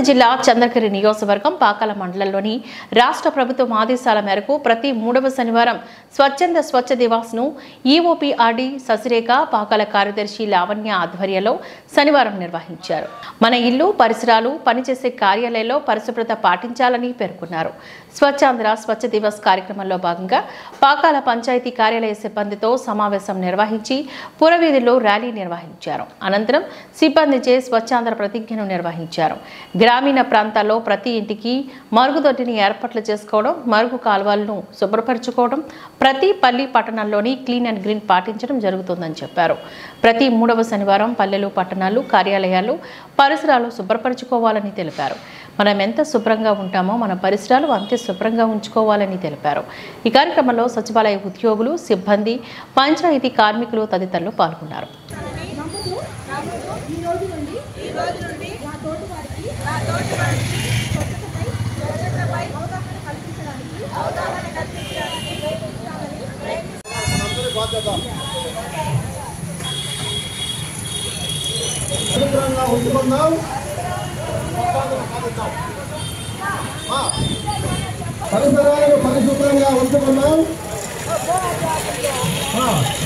తిరుపతి జిల్లా చంద్రగిరి నియోజకవర్గం పాకాల మండలంలోని రాష్ట్ర ప్రభుత్వం ఆదేశాల మేరకు ప్రతి 3వ శనివారం స్వచ్ఛ దివాస్ ను ఈఓపీఆర్డీ ససిరేఖ పాకాల కార్యదర్శి లావణ్య ఆధ్వర్యంలో శనివారం నిర్వహించారు. మన ఇల్లు పరిసరాలు పనిచేసే కార్యాలయాల్లో పరిశుభ్రత పాటించాలని పేర్కొన్నారు. స్వచ్ఛ దివాస్ కార్యక్రమంలో భాగంగా పాకాల పంచాయతీ కార్యాలయ సిబ్బందితో సమావేశం నిర్వహించి పురవీధుల్లో ర్యాలీ నిర్వహించారు. అనంతరం సిబ్బందిచే స్వచ్ఛాంధ్ర ప్రతిజ్ఞను నిర్వహించారు. గ్రామీణ ప్రాంతాల్లో ప్రతి ఇంటికి మరుగుదొడ్డిని ఏర్పాట్లు చేసుకోవడం, మరుగు కాలువలను శుభ్రపరచుకోవడం, ప్రతి పల్లి పట్టణంలోని క్లీన్ అండ్ గ్రీన్ పాటించడం జరుగుతుందని చెప్పారు. ప్రతి 3వ శనివారం పల్లెలు, పట్టణాలు, కార్యాలయాలు, పరిసరాలు శుభ్రపరచుకోవాలని తెలిపారు. మనం ఎంత శుభ్రంగా ఉంటామో మన పరిసరాలు అంతే శుభ్రంగా ఉంచుకోవాలని తెలిపారు. ఈ కార్యక్రమంలో సచివాలయ ఉద్యోగులు, సిబ్బంది, పంచాయతీ కార్మికులు తదితరులు పాల్గొన్నారు. పరిసరాలను పరిశుభ్రంగా ఉంచుకున్నాం.